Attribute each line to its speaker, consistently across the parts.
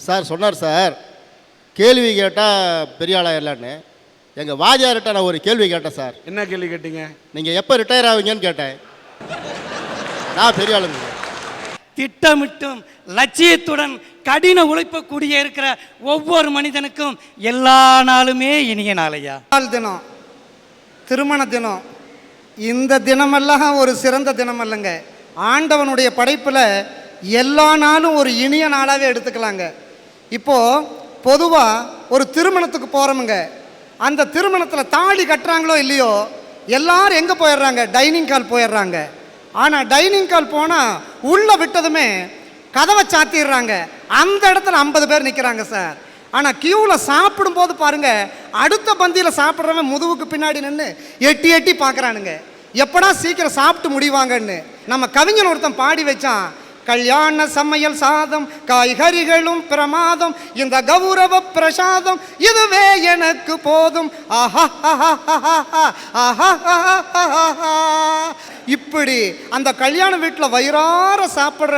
Speaker 1: Sir சொன்னார் sir, கேள்வி கேட்டால் பெரிய ஆளாயிரலான்னு. எங்கள் வாஜார்கிட்ட நான் ஒரு கேள்வி கேட்டேன் சார்.
Speaker 2: என்ன கேள்வி கேட்டீங்க?
Speaker 1: நீங்கள் எப்போ ரிட்டையர் ஆவீங்கன்னு கேட்டேன். நான் பெரிய ஆளுங்க.
Speaker 3: திட்டமிட்டும் லட்சியத்துடன் கடின உழைப்பக்கூடிய இருக்கிற ஒவ்வொரு மனிதனுக்கும் எல்லா நாளுமே இனிய நாளையா.
Speaker 4: தினம், திருமண தினம், இந்த தினமெல்லாம் ஒரு சிறந்த தினம் அல்லங்க. ஆண்டவனுடைய படைப்பில் எல்லா நாளும் ஒரு இனிய நாளாகவே எடுத்துக்கலாங்க. இப்போது பொதுவாக ஒரு திருமணத்துக்கு போகிறோமுங்க. அந்த திருமணத்தில் தாலி கட்டுறாங்களோ இல்லையோ, எல்லாரும் எங்கே போயிடுறாங்க? டைனிங் ஹால் போயிடுறாங்க. ஆனால் டைனிங் ஹால் போனால் உள்ளே விட்டதுமே கதவை சாத்திடுறாங்க. அந்த இடத்துல 50 பேர் நிற்கிறாங்க சார். ஆனால் கியூவில் சாப்பிடும்போது பாருங்கள், அடுத்த பந்தியில் சாப்பிட்றவன் முதுகுக்கு பின்னாடி நின்று எட்டி எட்டி பார்க்குறானுங்க, எப்படா சீக்கிரம் சாப்பிட்டு முடிவாங்கன்னு. நம்ம கவிஞன் ஒருத்தன் பாடி வச்சான், கல்யாண சமையல் சாதம் காய்கறிகளும் பிரமாதம், இந்த கௌரவ பிரசாதம் இதுவே எனக்கு போதும். இப்படி அந்த கல்யாண வீட்டில் வயிறார சாப்பிட்ற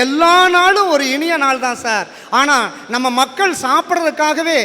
Speaker 4: எல்லா நாளும் ஒரு இனிய நாள் தான் சார். ஆனால் நம்ம மக்கள் சாப்பிட்றதுக்காகவே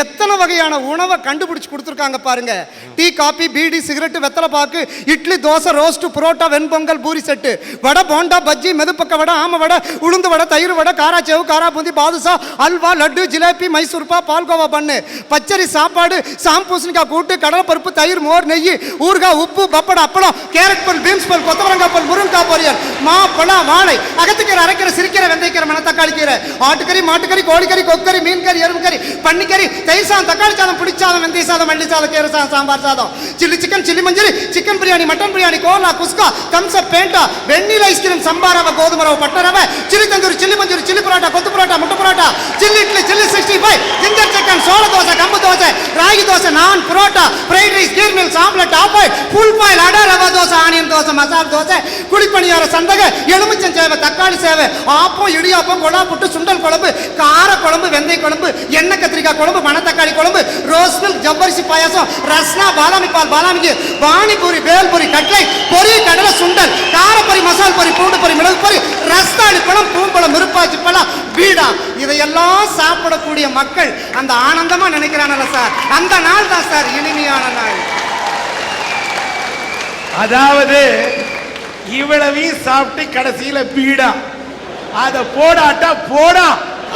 Speaker 4: எத்தனை வகையான உணவை கண்டுபிடிச்சி கொடுத்துருக்காங்க பாருங்க. டீ, காபி, பீடி, சிகரெட்டு, வெத்தலை பாக்கு, இட்லி, தோசை, ரோஸ்ட்டு, புரோட்டா, வெண்பொங்கல், பூரி செட்டு, வடை, போண்டா, பஜ்ஜி, மெதுப்பக்க வடை, ஆம வடை, உளுந்து வடை, தயிர் வடை, காராச்சேவு, காராபூந்தி, பாதுஷா, அல்வா, லட்டு, ஜிலேபி, மைசூர்பா, பால்கோவா பண்ணு, பச்சரி சாப்பாடு, சாம்பூசணிக்காய் கூட்டு, கடலைப்பருப்பு, தயிர், மோர், நெய், ஊறுகாய், உப்பு, பப்படம், அப்பளம், கேரட் பல், பீன்ஸ் பல், கொத்தவரங்காய் பல், முருங்காய் பொரியல், மா, பழம், வாழை, அகத்துக்கீரை, அரைக்கீரை, சிரிக்கீரை, வெந்தயக்கீரை, மணத்தக்காளி கீரை, ஆட்டுக்கறி, மாட்டுக்கறி, கோழிக்கறி, கொக்கறி, மீன்கறி, எறும்புக்கறி, பன்னிக்கறி, தயிர் சாதம், தக்காளி சாதம், புளி சாதம், வெந்தய சாதம், மல்லி சாதம், கீரை சாதம், சாம்பார் சாதம், சில்லி சிக்கன், சில்லி மஞ்சள், chicken biryani, mutton biryani, cola, kuska, Thums Up, Fanta, vanilla ice cream, சம்பாரவை, கோதுமை ரவை, பட்டை ரவை, chilli tandoori, chilli Manchurian, chilli parotta, kothu parotta, முட்டை parotta, chilli idli, chilli 65, ginger chicken, சோள தோசை, கம்பு தோசை, ராகி தோசை, நான், புரோட்டா, ஃப்ரைட் ரைஸ், கீர் meals, omelette, half boil, full boil, adai, rava dosa, onion dosa, மசால் தோசை, குழிப்பணியார, சந்தகை, எலுமிச்சம் சேவை, தக்காளி சேவை, ஆப்பம், இடியாப்பம், கொலா புட்டு, சுண்டல் குழம்பு, கார குழம்பு, வெந்தய குழம்பு, எண்ணெய் கத்திரிக்காய் குழம்பு, மணத்தக்காளி குழம்பு, ரோஸ் மில்க், ஜவ்வரிசி பாயாசம், ரஸ்னா, பாலாமி பால், பாலாமிக்கு, பானிபூரி, பேல்பூரி, கட்லை, பொரி, கடலை, சுண்டல், காரப்பொரி, மசால் பொரி, பூண்டு பொரி, மிளகு பொரி, ரஸ்தாளி பழம், பூம்பழம், மிருப்பாச்சி பழம், பீடா, இதையெல்லாம் சாப்பிடக்கூடிய மக்கள் அந்த ஆனந்தமா நினைக்கிறானல்ல சார், அந்த நாள் தான் சார் இனிமையான நாள்.
Speaker 2: அதாவது இவ்வளவையும் சாப்பிட்டு கடைசியில பீடா, அத போடாட்டா போடா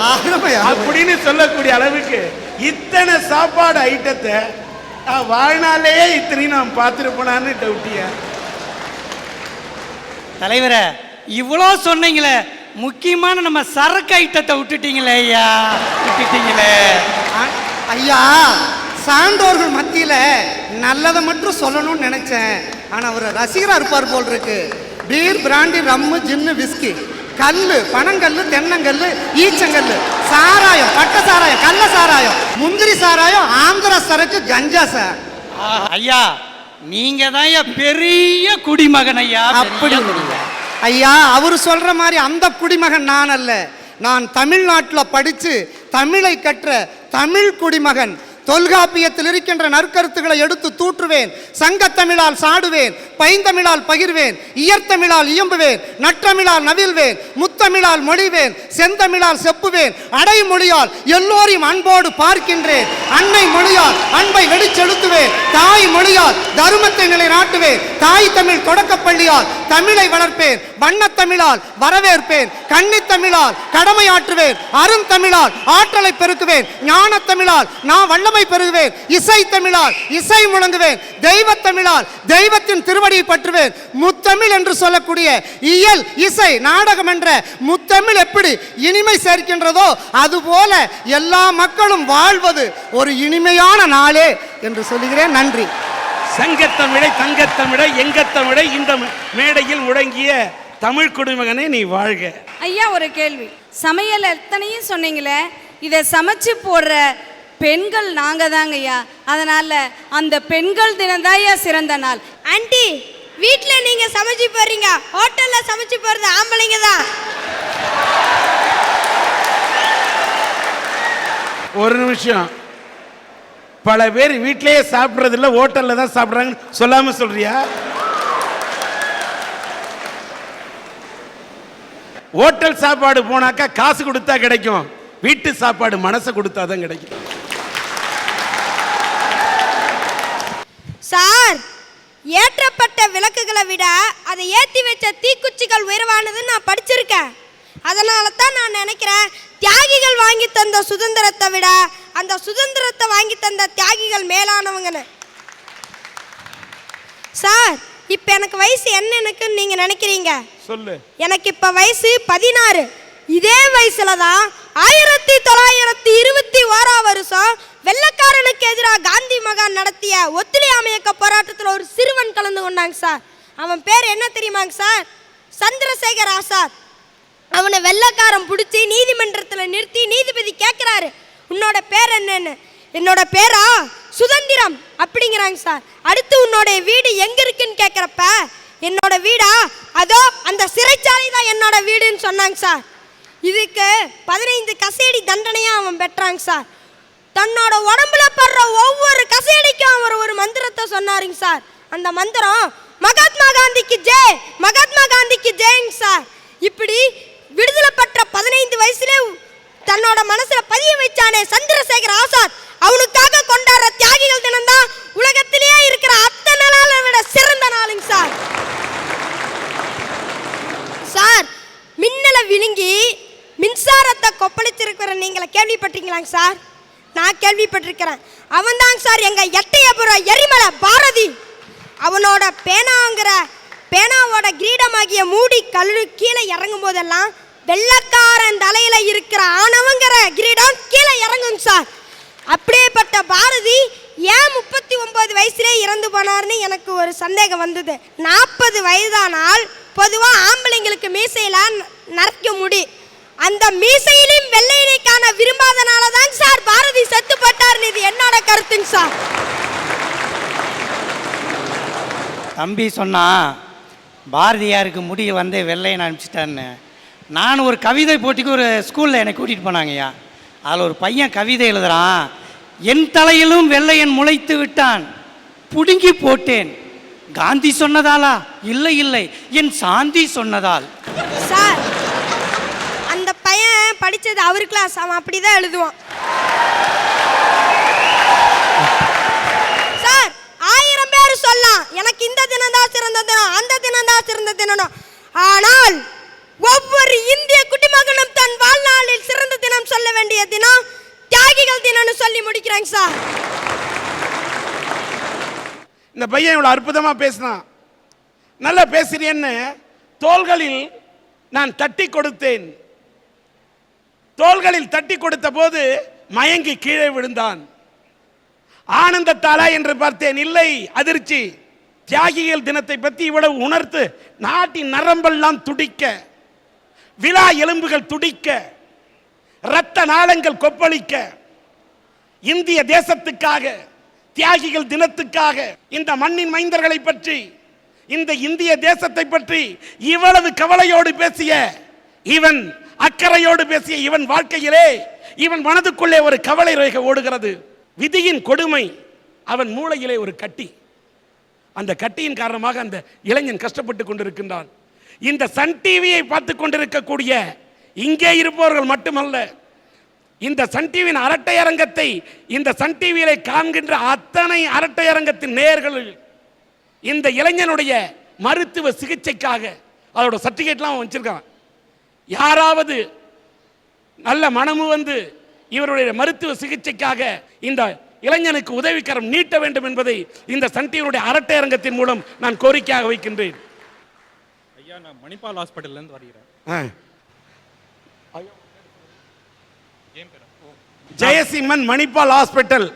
Speaker 2: அப்படின்னு சொல்லக்கூடிய அளவுக்கு இத்தனை சாப்பாடு ஐட்டத்தை வாழ்நாளையே இத்தனையும் நான் பார்த்துருப்பேனான்னு டவுட்டியா.
Speaker 3: தலைவரை இவ்வளோ சொன்னீங்களே, முக்கியமான நம்ம சரக்கு ஐட்டத்தை விட்டுட்டீங்களே ஐயா, விட்டுட்டீங்களே
Speaker 4: ஐயா. சான்றோர்கள் மத்தியில நல்லதை மட்டும் சொல்லணும்னு நினைச்சேன். ஆனா அவர் ரசிகரா இருப்பார் போல் இருக்கு. பீர், பிராண்டி, ரம்மு, ஜின்னு, விஸ்கி, கல்லு, பனங்கல்லு, தென்னங்கல்லு, ஈச்சங்கல்லு, சாராயம், பட்ட சாராயம், கள்ள சாராயம், முந்திரி சாராயம், ஆந்திரா சரக்கு, கஞ்சா சார்.
Speaker 3: ஐயா நீங்க தான் பெரிய குடிமகன் ஐயா.
Speaker 4: அப்படி ஐயா, அவரு சொல்ற மாதிரி அந்த குடிமகன் நான் அல்ல. நான் தமிழ்நாட்டில் படித்து தமிழை கற்ற தமிழ் குடிமகன். தொல்காப்பியத்தில் இருக்கின்ற நற்கருத்துக்களை எடுத்து தூற்றுவேன், சங்கத்தமிழால் சாடுவேன், பைந்தமிழால் பகிர்வேன், இயற்தமிழால் இயம்புவேன், நற்றமிழால் நவிழ்வேன், முத்தமிழால் மொழிவேன், செந்தமிழால் செப்புவேன், அடைமொழியால் எல்லோரையும் அன்போடு பார்க்கின்றேன், அன்னை மொழியால் அன்பை வெளிச்செலுத்துவேன், தாய் மொழியால் தருமத்தை நிலைநாட்டுவேன், தாய் தமிழ் தொடக்கப்பள்ளியால் தமிழை வளர்ப்பேன், வண்ணத்தமிழால் வரவேற்பேன், கன்னித்தமிழால் கடமையாற்றுவேன், அருந்தமிழால் ஆற்றலை பெருக்குவேன், ஞானத்தமிழால் நான் வல்லமை பெறுவேன், இசை தமிழால் இசை முழங்குவேன், தெய்வத்தமிழால் தெய்வத்தின் திருவடியை பற்றுவேன். முத்தமிழ் என்று சொல்லக்கூடிய இயல், இசை, நாடகம் என்ற முத்தமிழ் எப்படி இனிமை சேர்க்கின்றதோ அதுபோல எல்லா மக்களும் வாழ்வது ஒரு இனிமையான நாளே என்று சொல்லுகிறேன். நன்றி.
Speaker 2: சங்கத்தமிழை, தங்கத்தமிழை, எங்கத்தமிழை இந்த மேடையில் முழங்கிய தமிழ் குடிமகனே நீ வாழ்க.
Speaker 5: ஐயா ஒரு கேள்வி, சமையல் எத்தனையும் சொன்னீங்களே, இதை சமைச்சு போடுற பெண்கள் நாங்க தாங்க ஐயா. அதனால அந்த பெண்கள் தினம் தான் ஐயா சிறந்த நாள்.
Speaker 6: ஆண்டி, வீட்டில் நீங்க சமைச்சு போறீங்க, ஹோட்டல்ல சமைச்சு போறது ஆம்பளைங்க தான்.
Speaker 2: ஒரு நிமிஷம், பல பேர் வீட்டிலேயே சாப்பிட்றது இல்லை, ஹோட்டல்ல தான் சாப்பிட்றாங்கன்னு சொல்லாம சொல்றியா? ஹோட்டல் சாப்பாடு போனாக்கா காசு கொடுத்தா கிடைக்கும், வீட்டு சாப்பாடு மனசை கொடுத்தாதான் கிடைக்கும்.
Speaker 6: சார், ஏற்றப்பட்ட விளக்குகளை விட அதை ஏற்றி வச்ச தீக்குச்சிகள் உயர்வானதுன்னு நான் படிச்சிருக்கேன். அதனால தான் நான் நினைக்கிறேன், தியாகிகள் வாங்கி தந்த சுதந்திரத்தை விட அந்த சுதந்திரத்தை வாங்கி தந்த தியாகிகள் மேலானவங்கன்னு. சார், இப்போ எனக்கு வயசு என்னன்னு நீங்க நினைக்கிறீங்க?
Speaker 2: சொல்லு.
Speaker 6: எனக்கு இப்போ வயசு 16. இதே வயசுல தான் 1921 வருஷம் வெள்ளக்காரனுக்கு எதிராக காந்தி மகான் நடத்திய ஒத்துழையாமை இயக்க போராட்டத்தில் ஒரு சிறுவன் கலந்து கொண்டாங்க சார். அவன் பேர் என்ன தெரியுமாங்க சார்? சந்திரசேகர் ஆசாத். அவனை வெள்ளக்காரன் பிடிச்சி நீதிமன்றத்தில் நிறுத்தி நீதிபதி கேட்குறாரு, உன்னோட பேர் என்னன்னு. என்னோட பேரா சுதந்திரம் அப்படிங்கிறாங்க சார். அடுத்து உன்னோட வீடு எங்க இருக்குன்னு கேட்குறப்ப, என்னோட வீடா அதோ அந்த சிறைச்சாலை தான் என்னோட வீடுன்னு சொன்னாங்க சார். இதுக்கு 15 கசேடி தண்டனையா அவன் பெற்றாங்க சார். தன்னோட உடம்புல படுற ஒவ்வொரு கசேடிக்கும் அவர் ஒரு மந்திரத்தை சொன்னாருங்க சார். அந்த மந்திரம் மகாத்மா காந்திக்கு ஜெய், மகாத்மா காந்திக்கு ஜெய்ங்க சார். இப்படி விடுதலை பெற்ற 15 வயசுல தன்னோட மனசுல பதிய வச்சானே சந்திரசேகர் ஆசாத், அவனுக்காக கொண்டாடுற தியாகிகள் தினம் தான் உலகத்திலேயே இருக்கிற அத்தனை நாளை விட சிறந்த நாளுங்க சார். சார், மின்னலை விழுங்கி மின்சாரத்தை கொப்பளிச்சிருக்கிற நீங்கள கேள்விப்பட்டிருக்கீங்களாங்க சார்? நான் கேள்விப்பட்டிருக்கிறேன். அவன் தாங்க சார் எங்க எட்டயபுர எரிமலை பாரதி. அவனோட பேனாவோட கிரீடமாகிய மூடி கல்லு கீழே இறங்கும் போதெல்லாம் வெள்ளக்காரன் தலையில இருக்கிற ஆணவங்கிற கிரீடம் கீழே இறங்குங்க சார். அப்படியேப்பட்ட பாரதி ஏன் 39 வயசுலே இறந்து போனார்னு எனக்கு ஒரு சந்தேகம் வந்தது. 40 வயதானால் பொதுவாக ஆம்பளைங்களுக்கு மீசையில நரைக்க முடி, அந்த மீசையிலும் வெள்ளையினை காண விரும்பாதனால தான் சார் பாரதி செத்து போட்டார்னு இது என்னோட கருத்துங்க சார்.
Speaker 3: தம்பி சொன்னா பாரதியாருக்கு முடிய வந்து வெள்ளையன் அனுப்பிச்சிட்டான்னு. நான் ஒரு கவிதை போட்டிக்கு ஒரு ஸ்கூலில் என்னை கூட்டிகிட்டு போனாங்கய்யா. அதில் ஒரு பையன் கவிதை எழுதுறான், என் தலையிலும் வெள்ளையன் முளைத்து விட்டான், புடுங்கி போட்டேன். காந்தி சொன்னதாலா? இல்லை இல்லை, என் சாந்தி சொன்னதால்.
Speaker 6: சார், அந்த பையன் படித்தது அவர் கிளாஸ், அவன் அப்படி தான் எழுதுவான் சார். 1000 பேர் சொல்லலாம் எனக்கு இந்த தினம் தான் சிறந்த தினம், அந்த தினம் தான் சிறந்த தினம். ஆனால் ஒவ்வொரு இந்திய குடிமகனும் தன் வாழ்நாளில் சிறந்த தினம் சொல்ல வேண்டிய தினம் தியாகிகள் தினம்னு சொல்லி முடிக்கிறாங்க சார்.
Speaker 2: இந்த பையன் இவ்வளவு அற்புதமா பேசினான். நல்லா பேசுறேன்னு தோள்களில் நான் தட்டி கொடுத்தேன். தோள்களில் தட்டி கொடுத்த போது மயங்கி கீழே விழுந்தான். ஆனந்தத்தாலா என்று பார்த்தேன், இல்லை, அதிர்ச்சி. தியாகிகள் தினத்தை பற்றி இவ்வளவு உணர்த்து நாட்டின் நரம்பெல்லாம் துடிக்க, விழா எலும்புகள் துடிக்க, இரத்த நாளங்கள் கொப்பளிக்க, இந்திய தேசத்துக்காக தியாகிகள் தினத்துக்காக இந்த மண்ணின் மைந்தர்களை பற்றி, இந்த இந்திய தேசத்தை பற்றி இவ்வளவு கவலையோடு பேசிய இவன், அக்கறையோடு பேசிய இவன் வாழ்க்கையிலே இவன் மனதுக்குள்ளே ஒரு கவலை ரேகை ஓடுகிறது. விதியின் கொடுமை. அவன் மூளையிலே ஒரு கட்டி. அந்த கட்டியின் காரணமாக அந்த இளைஞன் கஷ்டப்பட்டு கொண்டிருக்கின்றான். இந்த சன் டிவியை பார்த்து கொண்டிருக்கக்கூடிய இங்கே இருப்பவர்கள் மட்டுமல்ல, இந்த சன் டிவியின் அரட்டை அரங்கத்தை, இந்த சன் டிவியிலே காண்கின்ற அத்தனை அரட்டை அரங்கத்தின் நேயர்களில் இந்த இளைஞனுடைய மருத்துவ சிகிச்சைக்காக அதோட சர்டிபிகேட்லாம் வச்சிருக்கான். யாராவது நல்ல மனமு வந்து இவருடைய மருத்துவ சிகிச்சைக்காக இந்த இளைஞனுக்கு உதவிக்கரம் நீட்ட வேண்டும் என்பதை இந்த சன் டிவியினுடைய அரட்டை அரங்கத்தின் மூலம் நான் கோரிக்கையாக வைக்கின்றேன்.
Speaker 7: ஐயா, நான் மணிப்பால் ஹாஸ்பிட்டல்லேருந்து வருகிறேன்.
Speaker 2: ஜெயசிம்மன் மணிப்பால் ஹாஸ்பிட்டல்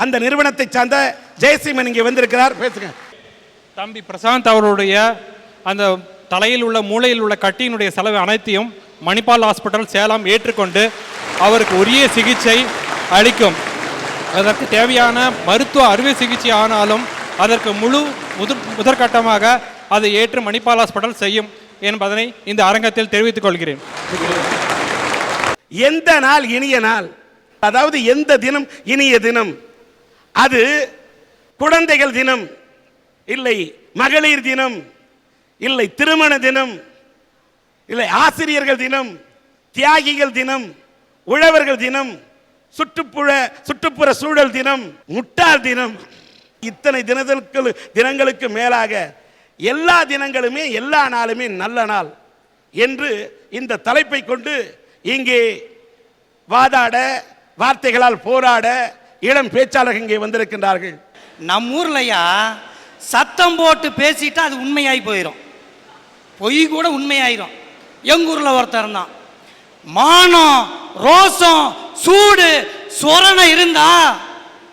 Speaker 2: அந்த நிறுவனத்தை சார்ந்த ஜெயசிம்மன் இங்கே வந்திருக்கிறார், பேசுங்க.
Speaker 7: தம்பி பிரசாந்த் அவருடைய அந்த தலையில் உள்ள மூளையில் உள்ள கட்டியினுடைய செலவு அனைத்தையும் மணிப்பால் ஹாஸ்பிட்டல் சேலம் ஏற்றுக்கொண்டு அவருக்கு உரிய சிகிச்சை அளிக்கும். அதற்கு தேவையான மருத்துவ அறுவை சிகிச்சை ஆனாலும் அதற்கு முதற்கட்டமாக அதை ஏற்று மணிப்பால் ஹாஸ்பிட்டல் செய்யும் என்பதனை இந்த அரங்கத்தில் தெரிவித்துக் கொள்கிறேன்.
Speaker 2: எந்த நாள் இனிய நாள், அதாவது எந்த தினம் இனிய தினம்? அது குழந்தைகள் தினம் இல்லை, மகளிர் தினம் இல்லை, திருமண தினம் இல்லை, ஆசிரியர்கள் தினம், தியாகிகள் தினம், உழவர்கள் தினம், சுற்றுப்புற சூழல் தினம், முட்டாள் தினம், இத்தனை தினங்களுக்கு மேலாக எல்லா தினங்களுமே எல்லா நாளுமே நல்ல நாள் என்று இந்த தலைப்பை கொண்டு இங்கே வாதாட, வார்த்தைகளால் போராட இளம் பேச்சாளர்கள் இங்கே வந்திருக்கின்றார்கள்.
Speaker 3: நம்ம ஊர்லையா சத்தம் போட்டு பேசிட்டா அது உண்மையாகி போயிடும், பொய் கூட உண்மையாயிரும். எங்க ஊர்ல ஒருத்தர் தான், மானம், ரோசம், சூடு, சொரணை இருந்தா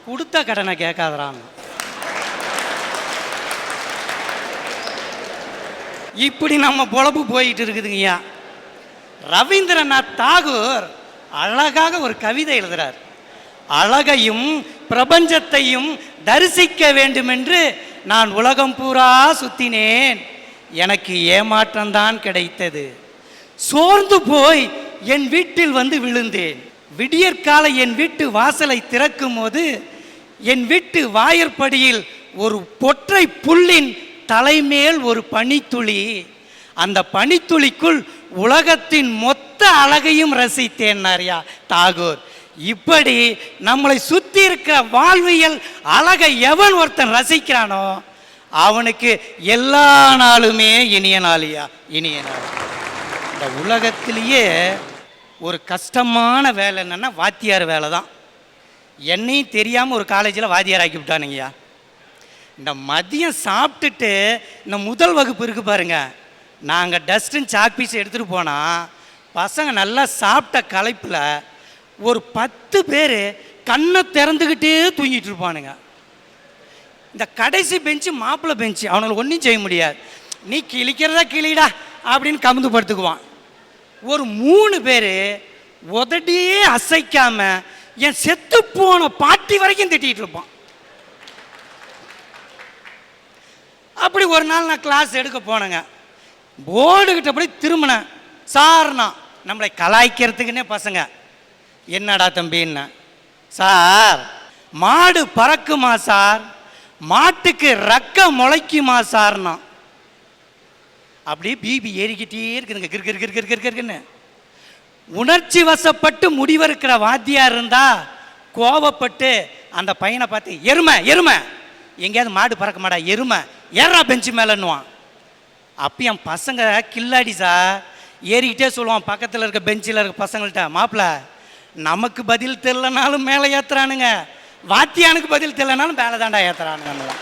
Speaker 3: கொடுத்த கடனை கேட்காதறான். இப்படி நம்ம பொழப்பு போயிட்டு இருக்குதுங்கய்யா. ரவீந்திரநாத் தாகூர் அழகாக ஒரு கவிதை எழுதுறார். அழகையும் பிரபஞ்சத்தையும் தரிசிக்க வேண்டும் என்று நான் உலகம் பூரா சுத்தினேன், எனக்கு ஏமாற்றம்தான் கிடைத்தது. சோர்ந்து போய் என் வீட்டில் வந்து விழுந்தேன். விடியற்கால என் வீட்டு வாசலை திறக்கும் போது என் வீட்டு வாயிற்படியில் ஒரு பொற்றை புல்லின் தலைமேல் ஒரு பனித்துளி. அந்த பனித்துளிக்குள் உலகத்தின் மொத்த அழகையும் ரசித்தேன் தாகூர். இப்படி நம்மளை சுத்தி இருக்கிற வாழ்வியல் அழகை எவன் ஒருத்தன் ரசிக்கிறானோ அவனுக்கு எல்லா நாளுமே இனிய நாளியா, இனிய நாள். இந்த உலகத்திலேயே ஒரு கஷ்டமான வேலை என்னன்னா வாத்தியார் வேலை தான். என்னையும் தெரியாமல் ஒரு காலேஜில் வாத்தியார் ஆக்கி விட்டானுங்கய்யா. இந்த மதியம் சாப்பிட்டுட்டு இந்த முதல் வகுப்பு இருக்கு பாருங்க, நாங்கள் டஸ்டின் சாக் பீஸ் எடுத்துகிட்டு போனால் பசங்க நல்லா சாப்பிட்ட களைப்பில் ஒரு 10 பேர் கண்ணை திறந்துக்கிட்டே தூங்கிட்டு இருப்பானுங்க. இந்த கடைசி பெஞ்சு மாப்பிள்ளை பெஞ்சு, அவனுக்கு ஒன்றும் செய்ய முடியாது, நீ கிழிக்கிறதா கிளிடா அப்படின்னு கமுந்து படுத்துக்குவான். ஒரு 3 பேர் உதடியே அசைக்காம என் செத்து போன பாட்டி வரைக்கும் திட்டிகிட்டு இருப்பான். அப்படி ஒரு நாள் நான் கிளாஸ் எடுக்க போனேங்க. போர்டுகிட்ட அப்படி திரும்பினேன். சார்னா நம்மளை கலாய்க்கிறதுக்குன்னே பசங்க, என்னடா தம்பின்னா, சார் மாடு பறக்குமா சார், மாட்டுக்கு ரக்க முளைக்குமா சார்னா. அப்படியே பிபி ஏறிக்கிட்டே இருக்குதுங்க, கிருக்குன்னு. உணர்ச்சி வசப்பட்டு முடிவெடுக்கிற வாத்தியார் இருந்தா கோவப்பட்டு அந்த பையனை பார்த்து எருமை எருமை, எங்கேயாவது மாடு பறக்க மாடா, எருமை ஏறா பெஞ்சு மேலன்னுவான். அப்போ என் பசங்க கில்லாடி சார் ஏறிக்கிட்டே சொல்லுவான் பக்கத்தில் இருக்க பெஞ்சில் இருக்க பசங்கள்கிட்ட, மாப்பிள்ள நமக்கு பதில் தெரியலனாலும் மேலே ஏற்றுறானுங்க, வாத்தியானுக்கு பதில் தெரியலனாலும் மேலே தாண்டா ஏற்றுறானுங்க.